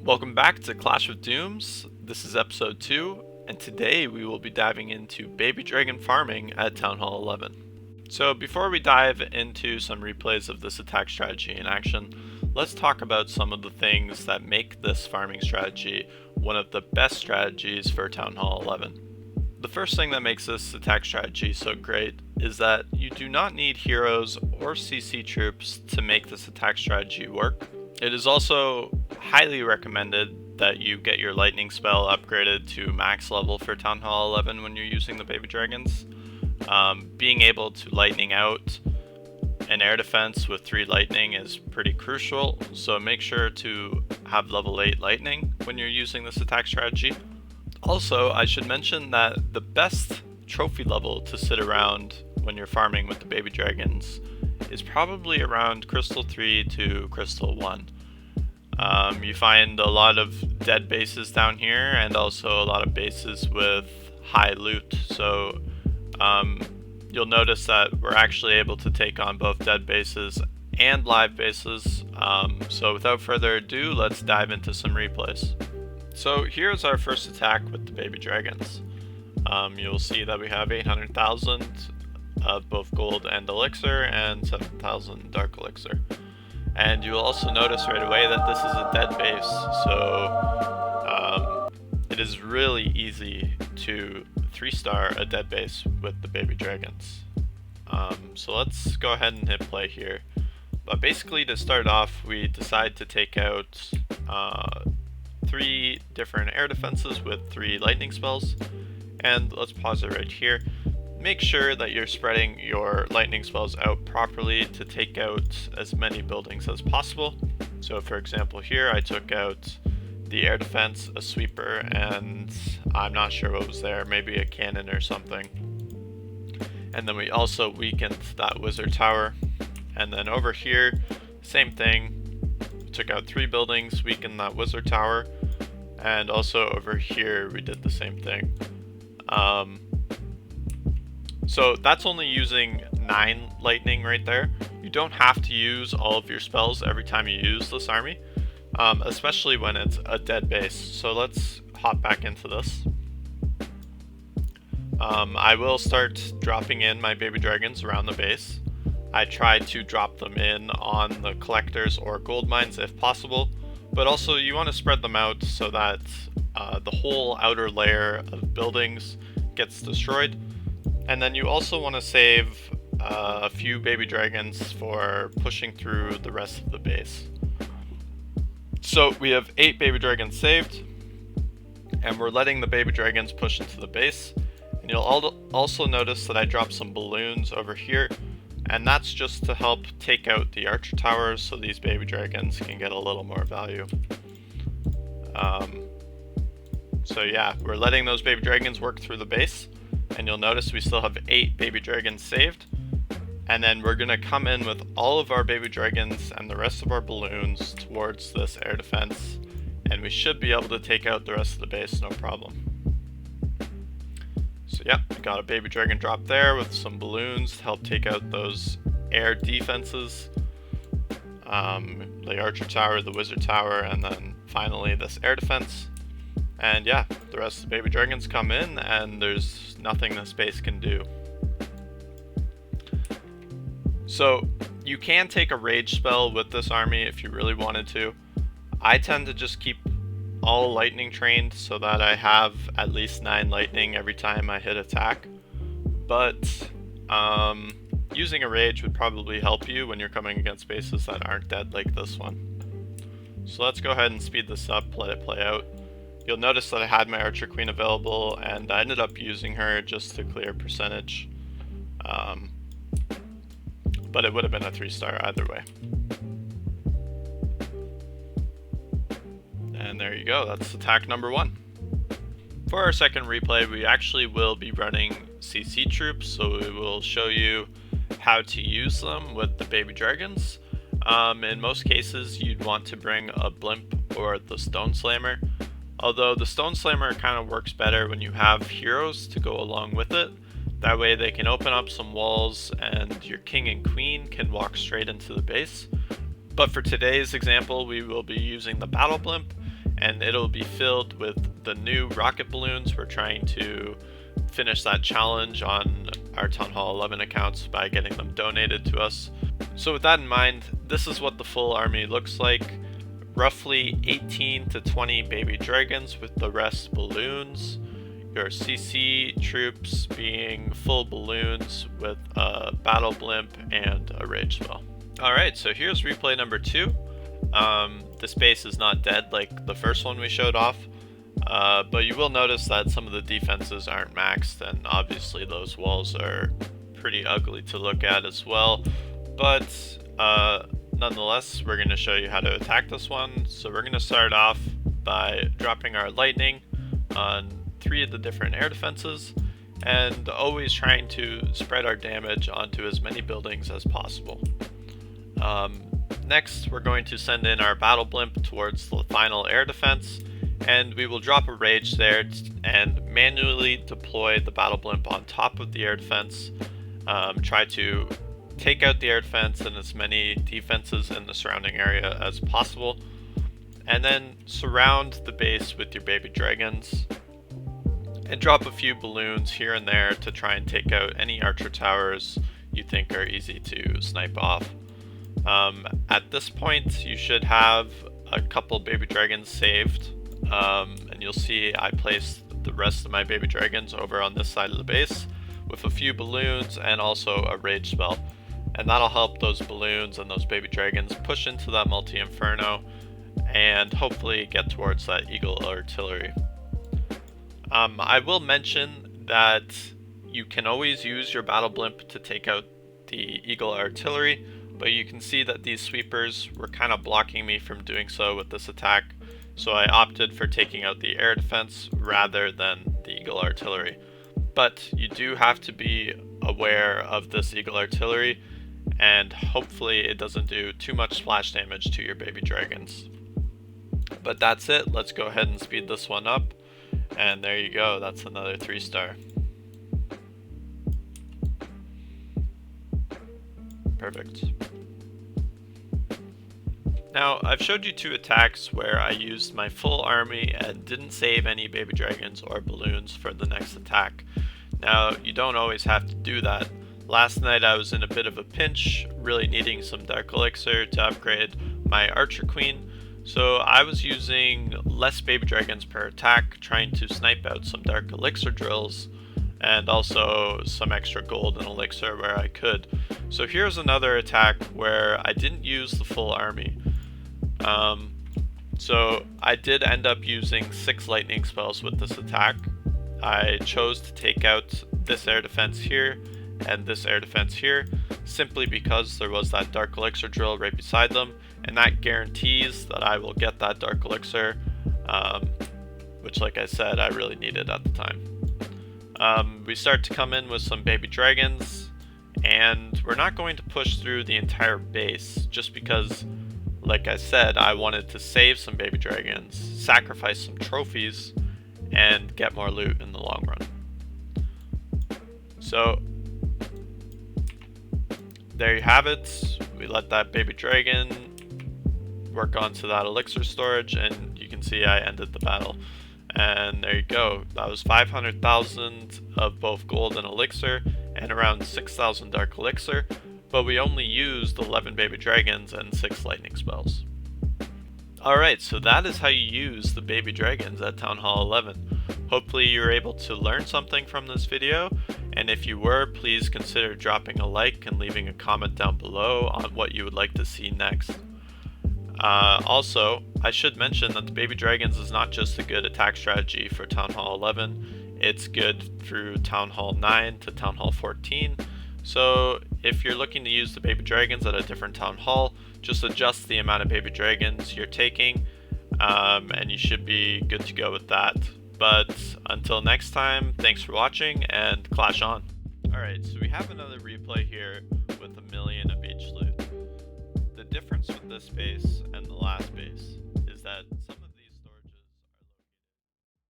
Welcome back to Clash of Doomz. This is episode 2, and today we will be diving into baby dragon farming at Town Hall 11. So before we dive into some replays of this attack strategy in action, let's talk about some of the things that make this farming strategy one of the best strategies for Town Hall 11. The first thing that makes this attack strategy so great is that you do not need heroes or CC troops to make this attack strategy work. It is also highly recommended that you get your lightning spell upgraded to max level for Town Hall 11 when you're using the baby dragons. Being able to lightning out an air defense with 3 lightning is pretty crucial, so make sure to have level 8 lightning when you're using this attack strategy. Also, I should mention that the best trophy level to sit around when you're farming with the baby dragons is probably around Crystal 3 to Crystal 1. You find a lot of dead bases down here and also a lot of bases with high loot, so you'll notice that we're actually able to take on both dead bases and live bases. So without further ado, let's dive into some replays. So here's our first attack with the baby dragons. You'll see that we have 800,000 of both gold and elixir and 7,000 dark elixir. And you'll also notice right away that this is a dead base, so it is really easy to 3-star a dead base with the baby dragons. So let's go ahead and hit play here. But basically, to start off, we decide to take out 3 different air defenses with 3 lightning spells. And let's pause it right here. Make sure that you're spreading your lightning spells out properly to take out as many buildings as possible. So for example here, I took out the air defense, a sweeper, and I'm not sure what was there, maybe a cannon or something. And then we also weakened that wizard tower. And then over here, same thing, took out 3 buildings, weakened that wizard tower, and also over here we did the same thing. So that's only using 9 lightning right there. You don't have to use all of your spells every time you use this army, especially when it's a dead base. So let's hop back into this. I will start dropping in my baby dragons around the base. I try to drop them in on the collectors or gold mines if possible, but also you want to spread them out so that the whole outer layer of buildings gets destroyed. And then you also want to save a few baby dragons for pushing through the rest of the base. So we have 8 baby dragons saved, and we're letting the baby dragons push into the base. And you'll also notice that I dropped some balloons over here, and that's just to help take out the archer towers so these baby dragons can get a little more value. So yeah, we're letting those baby dragons work through the base. And you'll notice we still have 8 baby dragons saved. And then we're going to come in with all of our baby dragons and the rest of our balloons towards this air defense. And we should be able to take out the rest of the base, no problem. So yeah, we got a baby dragon drop there with some balloons to help take out those air defenses. The archer tower, the wizard tower, and then finally this air defense. And yeah, the rest of the baby dragons come in and there's nothing this base can do. So you can take a rage spell with this army if you really wanted to. I tend to just keep all lightning trained so that I have at least 9 lightning every time I hit attack. But using a rage would probably help you when you're coming against bases that aren't dead like this one. So let's go ahead and speed this up, let it play out. You'll notice that I had my Archer Queen available, and I ended up using her just to clear percentage. But it would have been a 3-star either way. And there you go, that's attack number 1. For our second replay, we actually will be running CC troops, so we will show you how to use them with the baby dragons. In most cases, you'd want to bring a blimp or the stone slammer. Although the Stone Slammer kind of works better when you have heroes to go along with it. That way they can open up some walls and your king and queen can walk straight into the base. But for today's example, we will be using the Battle Blimp, and it'll be filled with the new rocket balloons. We're trying to finish that challenge on our Town Hall 11 accounts by getting them donated to us. So with that in mind, this is what the full army looks like. Roughly 18 to 20 baby dragons with the rest balloons. Your CC troops being full balloons with a battle blimp and a rage spell. Alright, so here's replay number 2. This base is not dead like the first one we showed off, but you will notice that some of the defenses aren't maxed, and obviously those walls are pretty ugly to look at as well. But nonetheless, we're going to show you how to attack this one. So we're going to start off by dropping our lightning on 3 of the different air defenses, and always trying to spread our damage onto as many buildings as possible. Next, we're going to send in our battle blimp towards the final air defense, and we will drop a rage there and manually deploy the battle blimp on top of the air defense. Try to take out the air defense and as many defenses in the surrounding area as possible, and then surround the base with your baby dragons and drop a few balloons here and there to try and take out any archer towers you think are easy to snipe off. At this point, you should have a couple baby dragons saved, and you'll see I placed the rest of my baby dragons over on this side of the base with a few balloons and also a rage spell, and that'll help those balloons and those baby dragons push into that multi-inferno and hopefully get towards that eagle artillery. I will mention that you can always use your battle blimp to take out the eagle artillery, but you can see that these sweepers were kind of blocking me from doing so with this attack, so I opted for taking out the air defense rather than the eagle artillery. But you do have to be aware of this eagle artillery, and hopefully it doesn't do too much splash damage to your baby dragons. But that's it. Let's go ahead and speed this one up, and there you go, that's another 3-star. Perfect. Now, I've showed you 2 attacks where I used my full army and didn't save any baby dragons or balloons for the next attack. Now, you don't always have to do that. Last night I was in a bit of a pinch, really needing some Dark Elixir to upgrade my Archer Queen, so I was using less baby dragons per attack, trying to snipe out some Dark Elixir drills, and also some extra gold and elixir where I could. So here's another attack where I didn't use the full army. So I did end up using 6 lightning spells with this attack. I chose to take out this air defense here and this air defense here, simply because there was that Dark Elixir drill right beside them, and that guarantees that I will get that Dark Elixir, which, like I said, I really needed at the time. We start to come in with some baby dragons, and we're not going to push through the entire base, just because, like I said, I wanted to save some baby dragons, sacrifice some trophies, and get more loot in the long run. So there you have it. We let that baby dragon work onto that elixir storage, and you can see I ended the battle. And there you go. That was 500,000 of both gold and elixir, and around 6,000 dark elixir, but we only used 11 baby dragons and 6 lightning spells. Alright, so that is how you use the baby dragons at Town Hall 11. Hopefully you were able to learn something from this video, and if you were, please consider dropping a like and leaving a comment down below on what you would like to see next. Also, I should mention that the baby dragons is not just a good attack strategy for Town Hall 11, it's good through Town Hall 9 to Town Hall 14, so if you're looking to use the baby dragons at a different Town Hall, just adjust the amount of baby dragons you're taking, and you should be good to go with that. But until next time, thanks for watching, and clash on. Alright, so we have another replay here with 1,000,000 of each loot. The difference with this base and the last base is that